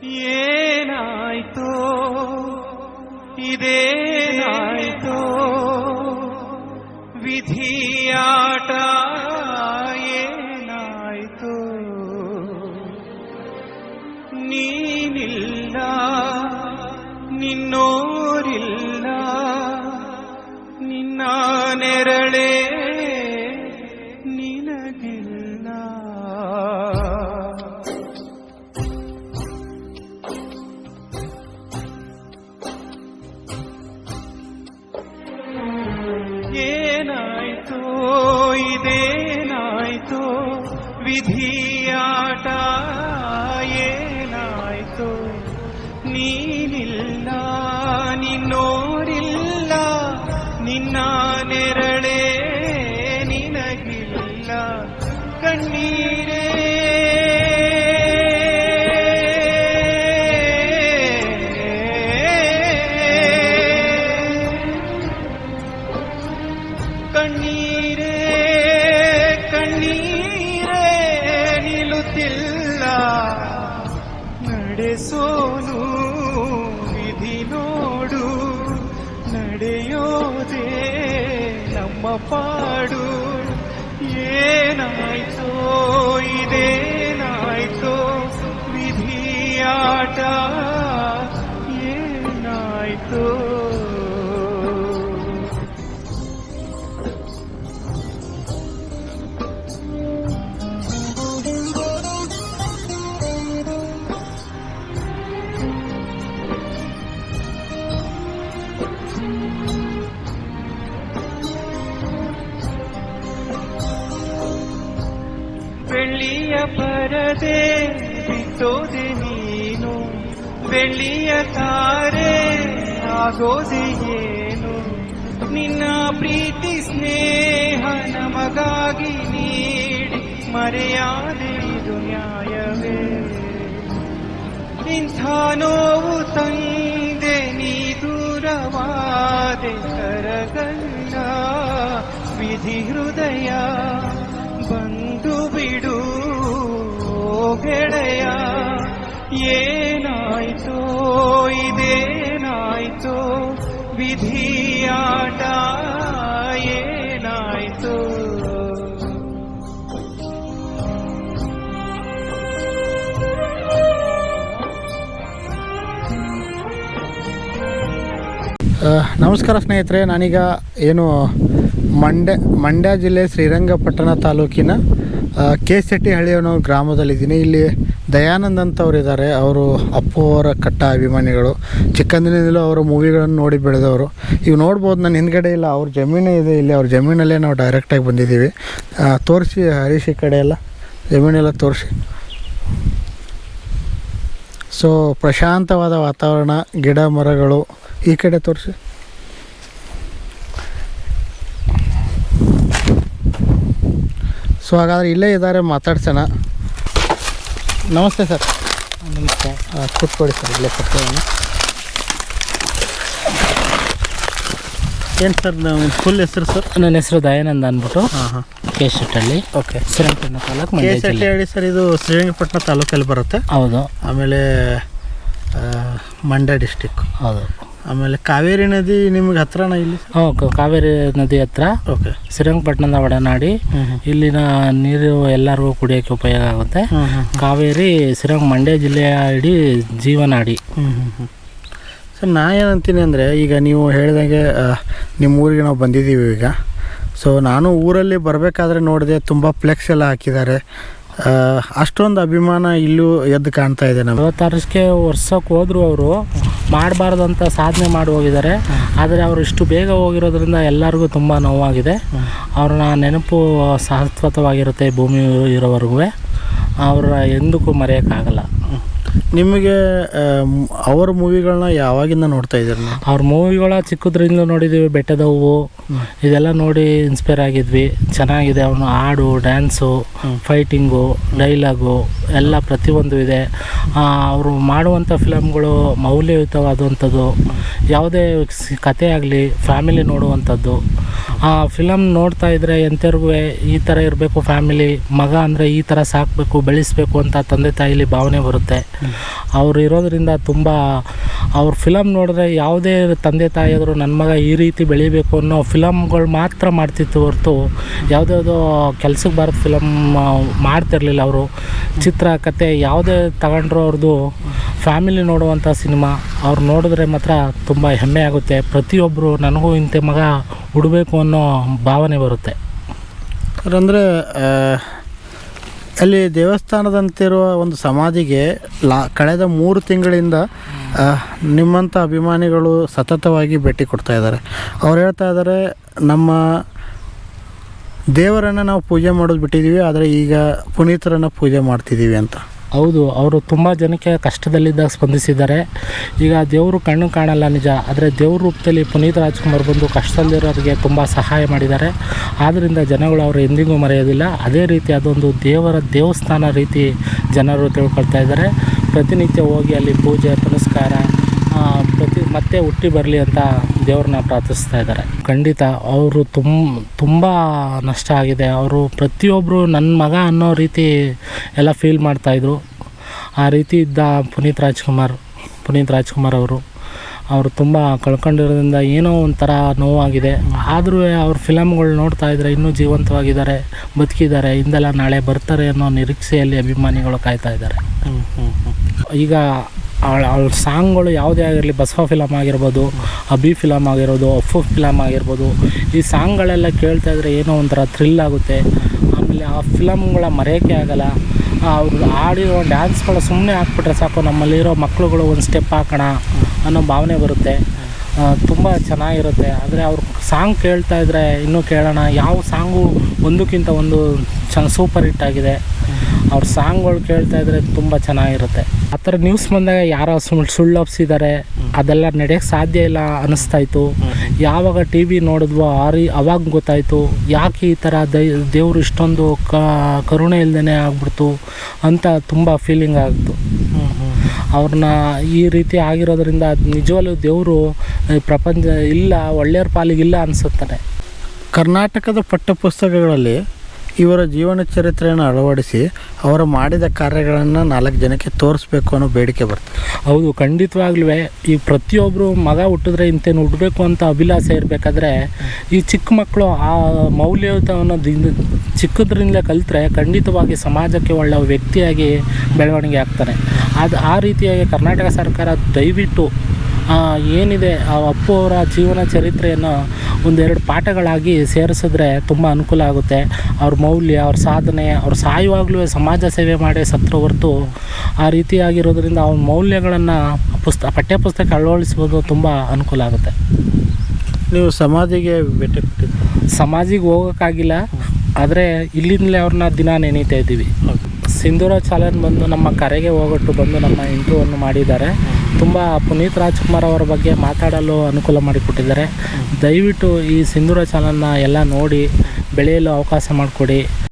ಏನಾಯ್ತೋ ಇದೇನಾಯ್ತೋ ವಿಧಿಯಾಟ ಏನಾಯ್ತೋ ನೀನಿಲ್ಲ ನಿನ್ನೋರಿಲ್ಲ ನಿನ್ನ ನೆರಳೇ ನಿನಗಿಲ್ಲ. ಏನಾಯ್ತೋ ಇದೇನಾಯ್ತೋ ವಿಧಿಯಾಟ ಏನಾಯ್ತೋ ನೀನಿಲ್ಲ ನಿನ್ನೋರಿಲ್ಲ ನಿನ್ನ ನೆರಳೇ ನಿನಗಿಲ್ಲ. ಕಣ್ಣೀರೇ ಕಣ್ಣೀರೇ ಕಣ್ಣೀರೇ ನಿಲ್ಲುತ್ತಿಲ್ಲ ನಡೆಸೋನು ವಿಧಿ ನೋಡು ನಡೆಯೋದೇ ನಮ್ಮ ಪಾಡು. ಏನಾಯ್ತೋ ಇದೇನಾಯ್ತೋ ವಿಧಿಯಾಟ ಏನಾಯ್ತೋ. ಬೆಳ್ಳಿಯ ಪರದೆ ಬಿತ್ತೋದೆ ನೀನು ಬೆಳ್ಳಿಯ ತಾರೆ ಆಗೋದೆ ಏನು. ನಿನ್ನ ಪ್ರೀತಿ ಸ್ನೇಹ ನಮಗಾಗಿ ನೀಡಿ ಮರೆಯಾದೆ ಇದು ನ್ಯಾಯವೇ. ಇಂಥ ನೋವು ತಂದೆ ನೀ ದೂರವಾದೆ ಕರಗಲ್ಲ ವಿಧಿ ಹೃದಯ ಬಂದು ಬಿಡು ಗೆಳೆಯ. ಏನಾಯ್ತೋ ಇದೇನಾಯ್ತೋ ವಿಧಿಯಾಟ ಏನಾಯ್ತೋ. ನಮಸ್ಕಾರ ಸ್ನೇಹಿತರೆ, ನಾನೀಗ ಏನು ಮಂಡ್ಯ ಜಿಲ್ಲೆ ಶ್ರೀರಂಗಪಟ್ಟಣ ತಾಲೂಕಿನ ಕೆಸೆಟ್ಟಿಹಳ್ಳಿ ಅನ್ನೋ ಗ್ರಾಮದಲ್ಲಿದ್ದೀನಿ. ಇಲ್ಲಿ ದಯಾನಂದ್ ಅಂತವ್ರು ಇದ್ದಾರೆ. ಅವರು ಅಪ್ಪು ಅವರ ಕಟ್ಟ ಅಭಿಮಾನಿಗಳು. ಚಿಕ್ಕಂದಿನಿಂದಲೂ ಅವರ ಮೂವಿಗಳನ್ನು ನೋಡಿ ಬೆಳೆದವರು. ಈಗ ನೋಡ್ಬೋದು ನನ್ನ ಹಿಂದ್ಗಡೆ ಇಲ್ಲ ಅವ್ರ ಜಮೀನೇ ಇದೆ. ಇಲ್ಲಿ ಅವ್ರ ಜಮೀನಲ್ಲೇ ನಾವು ಡೈರೆಕ್ಟಾಗಿ ಬಂದಿದ್ದೀವಿ. ತೋರಿಸಿ ಹರೀಶ್ ಈ ಕಡೆ ಎಲ್ಲ ಜಮೀನೆಲ್ಲ ತೋರಿಸಿ. ಸೊ ಪ್ರಶಾಂತವಾದ ವಾತಾವರಣ, ಗಿಡ ಮರಗಳು. ಈ ಕಡೆ ತೋರಿಸಿ. ಸೊ ಹಾಗಾದರೆ ಇಲ್ಲೇ ಇದ್ದಾರೆ, ಮಾತಾಡ್ಸೋಣ. ನಮಸ್ತೆ ಸರ್. ನಮಸ್ತೆ. ಕೂತ್ಕೊಳ್ಳಿ ಸರ್, ಇಲ್ಲೇ ಕೂತ್ಕೊಳ್ಳೋಣ. ಏನು ಸರ್ ನಮ್ಮ ಫುಲ್ ಹೆಸರು ಸರ್? ನನ್ನ ಹೆಸರು ದಯಾನಂದ್ ಅಂದ್ಬಿಟ್ಟು. ಕೆಸೆಟ್ಟಿಹಳ್ಳಿ. ಓಕೆ. ಶ್ರೀರಂಗಪಟ್ಟಣ ತಾಲೂಕು. ಕೆಸೆಟ್ಟಿಹಳ್ಳಿ ಸರ್, ಇದು ಶ್ರೀರಂಗಪಟ್ಟಣ ತಾಲೂಕಲ್ಲಿ ಬರುತ್ತೆ. ಹೌದು. ಆಮೇಲೆ ಮಂಡ್ಯ ಡಿಸ್ಟಿಕ್. ಹೌದು. ಆಮೇಲೆ ಕಾವೇರಿ ನದಿ ನಿಮ್ಗೆ ಹತ್ರನ ಇಲ್ಲಿ? ಕಾವೇರಿ ನದಿ ಹತ್ರ. ಓಕೆ. ಶ್ರೀರಂಗಪಟ್ಟಣದ ಒಡನಾಡಿ. ಇಲ್ಲಿನ ನೀರು ಎಲ್ಲರಿಗೂ ಕುಡಿಯೋಕ್ಕೆ ಉಪಯೋಗ ಆಗುತ್ತೆ. ಕಾವೇರಿ ಮಂಡ್ಯ ಜಿಲ್ಲೆಯ ಇಡೀ ಜೀವನಾಡಿ. ಸರ್ ನಾ ಏನಂತೀನಿ ಅಂದರೆ, ಈಗ ನೀವು ಹೇಳಿದಂಗೆ ನಿಮ್ಮ ಊರಿಗೆ ನಾವು ಬಂದಿದ್ದೀವಿ ಈಗ. ಸೊ ನಾನು ಊರಲ್ಲಿ ಬರಬೇಕಾದ್ರೆ ನೋಡಿದೆ, ತುಂಬ ಫ್ಲೆಕ್ಸ್ ಎಲ್ಲ ಹಾಕಿದ್ದಾರೆ. ಅಷ್ಟೊಂದು ಅಭಿಮಾನ ಇಲ್ಲೂ ಎದ್ದು ಕಾಣ್ತಾ ಇದೆ. ನಮ್ಮ 56ಕ್ಕೆ ವರ್ಷಕ್ಕೆ ಹೋದ್ರು ಅವರು ಮಾಡಬಾರ್ದಂತ ಸಾಧನೆ ಮಾಡಿ ಹೋಗಿದ್ದಾರೆ. ಆದರೆ ಅವರು ಇಷ್ಟು ಬೇಗ ಹೋಗಿರೋದ್ರಿಂದ ಎಲ್ಲರಿಗೂ ತುಂಬ ನೋವಾಗಿದೆ. ಅವ್ರನ್ನ ನೆನಪು ಶಾಶ್ವತವಾಗಿರುತ್ತೆ ಭೂಮಿ ಇರೋವರೆಗೂ. ಅವ್ರ ಎಂದಕ್ಕೂ ಮರೆಯೋಕ್ಕಾಗಲ್ಲ. ನಿಮಗೆ ಅವ್ರ ಮೂವಿಗಳನ್ನ ಯಾವಾಗಿಂದ ನೋಡ್ತಾ ಇದ್ದೀರಿ? ಅವ್ರ ಮೂವಿಗಳ ಚಿಕ್ಕದ್ರಿಂದ ನೋಡಿದ್ದೀವಿ. ಬೆಟ್ಟದ ಹೂವು ಇದೆಲ್ಲ ನೋಡಿ ಇನ್ಸ್ಪೈರ್ ಆಗಿದ್ವಿ. ಚೆನ್ನಾಗಿದೆ. ಅವನು ಹಾಡು, ಡ್ಯಾನ್ಸು, ಫೈಟಿಂಗು, ಡೈಲಾಗು ಎಲ್ಲ ಪ್ರತಿಯೊಂದು ಇದೆ. ಅವರು ಮಾಡುವಂಥ ಫಿಲಮ್ಗಳು ಮೌಲ್ಯಯುತವಾದಂಥದ್ದು. ಯಾವುದೇ ಕತೆ ಆಗಲಿ ಫ್ಯಾಮಿಲಿ ನೋಡುವಂಥದ್ದು. ಆ ಫಿಲಮ್ ನೋಡ್ತಾ ಇದ್ದರೆ ಎಂಥವ್ರಿಗೂ ಈ ಥರ ಇರಬೇಕು ಫ್ಯಾಮಿಲಿ, ಮಗ ಅಂದರೆ ಈ ಥರ ಸಾಕಬೇಕು ಬೆಳೆಸಬೇಕು ಅಂತ ತಂದೆ ತಾಯಿಲಿ ಭಾವನೆ ಬರುತ್ತೆ. ಅವ್ರು ಇರೋದರಿಂದ ತುಂಬ ಅವ್ರ ಫಿಲಮ್ ನೋಡಿದ್ರೆ ಯಾವುದೇ ತಂದೆ ತಾಯಿಯಾದರೂ ನನ್ನ ಮಗ ಈ ರೀತಿ ಬೆಳಿಬೇಕು ಅನ್ನೋ ಫಿಲಮ್ಗಳು ಮಾತ್ರ ಮಾಡ್ತಿತ್ತು ಹೊರತು ಯಾವುದ್ಯಾವುದೋ ಕೆಲ್ಸಕ್ಕೆ ಬರೋದು ಫಿಲಮ್ ಮಾಡ್ತಿರ್ಲಿಲ್ಲ. ಅವರು ಚಿತ್ರ ಕತೆ ಯಾವುದೇ ತಗೊಂಡ್ರು ಅವ್ರದ್ದು ಫ್ಯಾಮಿಲಿ ನೋಡುವಂಥ ಸಿನಿಮಾ ಅವ್ರು ನೋಡಿದ್ರೆ ಮಾತ್ರ ತುಂಬ ಹೆಮ್ಮೆ ಆಗುತ್ತೆ. ಪ್ರತಿಯೊಬ್ಬರು ನನಗೂ ಇಂಥ ಮಗ ಹುಡಬೇಕು ಅನ್ನೋ ಭಾವನೆ ಬರುತ್ತೆ. ಅಂದರೆ ಅಲ್ಲಿ ದೇವಸ್ಥಾನದಂತಿರುವ ಒಂದು ಸಮಾಧಿಗೆ ಕಳೆದ 3 ತಿಂಗಳಿಂದ ನಿಮ್ಮಂಥ ಅಭಿಮಾನಿಗಳು ಸತತವಾಗಿ ಭೇಟಿ ಕೊಡ್ತಾ ಇದ್ದಾರೆ. ಅವ್ರು ಹೇಳ್ತಾ ಇದ್ದಾರೆ, ನಮ್ಮ ದೇವರನ್ನು ನಾವು ಪೂಜೆ ಮಾಡೋದು ಬಿಟ್ಟಿದ್ದೀವಿ, ಆದರೆ ಈಗ ಪುನೀತರನ್ನು ಪೂಜೆ ಮಾಡ್ತಿದ್ದೀವಿ ಅಂತ. ಹೌದು, ಅವರು ತುಂಬ ಜನಕ್ಕೆ ಕಷ್ಟದಲ್ಲಿದ್ದಾಗ ಸ್ಪಂದಿಸಿದ್ದಾರೆ. ಈಗ ದೇವರು ಕಣ್ಣು ಕಾಣಲ್ಲ ನಿಜ, ಆದರೆ ದೇವ್ರ ರೂಪದಲ್ಲಿ ಪುನೀತ್ ರಾಜ್ಕುಮಾರ್ ಬಂದು ಕಷ್ಟದಲ್ಲಿರೋರಿಗೆ ತುಂಬ ಸಹಾಯ ಮಾಡಿದ್ದಾರೆ. ಆದ್ದರಿಂದ ಜನಗಳು ಅವರು ಎಂದಿಗೂ ಮರೆಯೋದಿಲ್ಲ. ಅದೇ ರೀತಿ ಅದೊಂದು ದೇವಸ್ಥಾನ ರೀತಿ ಜನರು ತಿಳ್ಕೊಳ್ತಾ ಇದ್ದಾರೆ. ಪ್ರತಿನಿತ್ಯ ಹೋಗಿ ಅಲ್ಲಿ ಪೂಜೆ ಪುನಸ್ಕಾರ ಮತ್ತೆ ಹುಟ್ಟಿ ಬರಲಿ ಅಂತ ದೇವ್ರನ್ನ ಪ್ರಾರ್ಥಿಸ್ತಾ ಇದ್ದಾರೆ. ಖಂಡಿತ ಅವರು ತುಂಬ ನಷ್ಟ ಆಗಿದೆ. ಅವರು ಪ್ರತಿಯೊಬ್ಬರು ನನ್ನ ಮಗ ಅನ್ನೋ ರೀತಿ ಎಲ್ಲ ಫೀಲ್ ಮಾಡ್ತಾಯಿದ್ರು. ಆ ರೀತಿ ಇದ್ದ ಪುನೀತ್ ರಾಜ್ಕುಮಾರ್ ಅವರು ತುಂಬ ಕಳ್ಕೊಂಡಿರೋದ್ರಿಂದ ಏನೋ ಒಂಥರ ನೋವಾಗಿದೆ. ಆದರೂ ಅವ್ರ ಫಿಲಮ್ಗಳು ನೋಡ್ತಾ ಇದ್ದರೆ ಇನ್ನೂ ಜೀವಂತವಾಗಿದ್ದಾರೆ, ಬದುಕಿದ್ದಾರೆ, ಇಂದೆಲ್ಲ ನಾಳೆ ಬರ್ತಾರೆ ಅನ್ನೋ ನಿರೀಕ್ಷೆಯಲ್ಲಿ ಅಭಿಮಾನಿಗಳು ಕಾಯ್ತಾ ಇದ್ದಾರೆ. ಈಗ ಅವ್ರ ಸಾಂಗ್ಗಳು ಯಾವುದೇ ಆಗಿರಲಿ, ಬಸವ ಫಿಲಮ್ ಆಗಿರ್ಬೋದು, ಅಭಿ ಫಿಲಮ್ ಆಗಿರ್ಬೋದು, ಅಫು ಫಿಲಮ್ ಆಗಿರ್ಬೋದು, ಈ ಸಾಂಗ್ಗಳೆಲ್ಲ ಕೇಳ್ತಾ ಇದ್ದರೆ ಏನೋ ಒಂಥರ ಥ್ರಿಲ್ ಆಗುತ್ತೆ. ಆಮೇಲೆ ಆ ಫಿಲಮ್ಗಳ ಮರೆಯೋಕ್ಕೆ ಆಗಲ್ಲ. ಅವ್ರು ಆಡಿರೋ ಡ್ಯಾನ್ಸ್ಗಳು ಸುಮ್ಮನೆ ಹಾಕ್ಬಿಟ್ರೆ ಸಾಕು, ನಮ್ಮಲ್ಲಿರೋ ಮಕ್ಳುಗಳು ಒಂದು ಸ್ಟೆಪ್ ಹಾಕೋಣ ಅನ್ನೋ ಭಾವನೆ ಬರುತ್ತೆ. ತುಂಬ ಚೆನ್ನಾಗಿರುತ್ತೆ. ಆದರೆ ಅವ್ರ ಸಾಂಗ್ ಕೇಳ್ತಾ ಇದ್ದರೆ ಇನ್ನೂ ಕೇಳೋಣ. ಯಾವ ಸಾಂಗು ಒಂದಕ್ಕಿಂತ ಒಂದು ಸೂಪರ್ ಹಿಟ್ ಆಗಿದೆ. ಅವ್ರ ಸಾಂಗ್ಗಳು ಕೇಳ್ತಾ ಇದ್ದರೆ ತುಂಬ ಚೆನ್ನಾಗಿರುತ್ತೆ. ಆ ಥರ ನ್ಯೂಸ್ ಬಂದಾಗ ಯಾರೋ ಸುಳ್ಳು ಹಬ್ಸಿದ್ದಾರೆ, ಅದೆಲ್ಲ ನಡೆಯೋಕ್ಕೆ ಸಾಧ್ಯ ಇಲ್ಲ ಅನ್ನಿಸ್ತಾಯಿತ್ತು. ಯಾವಾಗ ಟಿ ವಿ ನೋಡಿದ್ವೋ ಅವಾಗ ಗೊತ್ತಾಯಿತು ಯಾಕೆ ಈ ಥರ ದೇವರು ಇಷ್ಟೊಂದು ಕರುಣೆ ಇಲ್ಲದೇ ಆಗ್ಬಿಡ್ತು ಅಂತ ತುಂಬ ಫೀಲಿಂಗ್ ಆಗಿತ್ತು. ಅವ್ರನ್ನ ಈ ರೀತಿ ಆಗಿರೋದ್ರಿಂದ ನಿಜವಾಗ್ಲೂ ದೇವರು ಪ್ರಪಂಚ ಇಲ್ಲ, ಒಳ್ಳೆಯವ್ರ ಪಾಲಿಗಿಲ್ಲ ಅನಿಸುತ್ತಾರೆ. ಕರ್ನಾಟಕದ ಪಠ್ಯಪುಸ್ತಕಗಳಲ್ಲಿ ಇವರ ಜೀವನ ಚರಿತ್ರೆಯನ್ನು ಅಳವಡಿಸಿ ಅವರು ಮಾಡಿದ ಕಾರ್ಯಗಳನ್ನು 4 ಜನಕ್ಕೆ ತೋರಿಸ್ಬೇಕು ಅನ್ನೋ ಬೇಡಿಕೆ ಬರ್ತದೆ. ಹೌದು, ಖಂಡಿತವಾಗ್ಲೂ ಈ ಪ್ರತಿಯೊಬ್ಬರು ಮಗ ಹುಟ್ಟಿದ್ರೆ ಇಂತೇನು ಹುಟ್ಟಬೇಕು ಅಂತ ಅಭಿಲಾಷೆ ಇರಬೇಕಾದ್ರೆ ಈ ಚಿಕ್ಕ ಮಕ್ಕಳು ಆ ಮೌಲ್ಯಯುತವನ್ನು ಚಿಕ್ಕದ್ರಿಂದಲೇ ಕಲಿತ್ರೆ ಖಂಡಿತವಾಗಿ ಸಮಾಜಕ್ಕೆ ಒಳ್ಳೆಯ ವ್ಯಕ್ತಿಯಾಗಿ ಬೆಳವಣಿಗೆ ಆಗ್ತಾನೆ. ಆ ರೀತಿಯಾಗಿ ಕರ್ನಾಟಕ ಸರ್ಕಾರ ದಯವಿಟ್ಟು ಏನಿದೆ ಆ ಅಪ್ಪು ಅವರ ಜೀವನ ಚರಿತ್ರೆಯನ್ನು 1-2 ಪಾಠಗಳಾಗಿ ಸೇರಿಸಿದ್ರೆ ತುಂಬ ಅನುಕೂಲ ಆಗುತ್ತೆ. ಅವ್ರ ಮೌಲ್ಯ, ಅವ್ರ ಸಾಧನೆ, ಅವ್ರು ಸಾಯುವಾಗಲೂ ಸಮಾಜ ಸೇವೆ ಮಾಡಿ ಸತ್ರು ಹೊರತು ಆ ರೀತಿಯಾಗಿರೋದ್ರಿಂದ ಅವ್ರ ಮೌಲ್ಯಗಳನ್ನು ಪಠ್ಯಪುಸ್ತಕ ಅಳವಡಿಸ್ಬೋದು, ತುಂಬ ಅನುಕೂಲ ಆಗುತ್ತೆ. ನೀವು ಸಮಾಧಿಗೆ ಭೇಟಿ ಕೊಟ್ಟಿದ್ದು? ಸಮಾಧಿಗೆ ಹೋಗೋಕ್ಕಾಗಿಲ್ಲ, ಆದರೆ ಇಲ್ಲಿಂದಲೇ ಅವ್ರನ್ನ ದಿನ ನೆನೀತಾ ಇದ್ದೀವಿ. ಸಿಂಧೂರ ಚಾಲನ್ ಬಂದು ನಮ್ಮ ಕರೆಗೆ ಹೋಗೊಟ್ಟು ಬಂದು ನಮ್ಮ ಇಂಟರ್ವ್ಯೂವನ್ನು ಮಾಡಿದ್ದಾರೆ. ತುಂಬ ಪುನೀತ್ ರಾಜ್ಕುಮಾರ್ ಅವರ ಬಗ್ಗೆ ಮಾತಾಡಲು ಅನುಕೂಲ ಮಾಡಿಕೊಟ್ಟಿದ್ದಾರೆ. ದಯವಿಟ್ಟು ಈ ಸಿಂಧೂರ ಚಾನಲ್ನ ಎಲ್ಲ ನೋಡಿ ಬೆಳೆಯಲು ಅವಕಾಶ ಮಾಡಿಕೊಡಿ.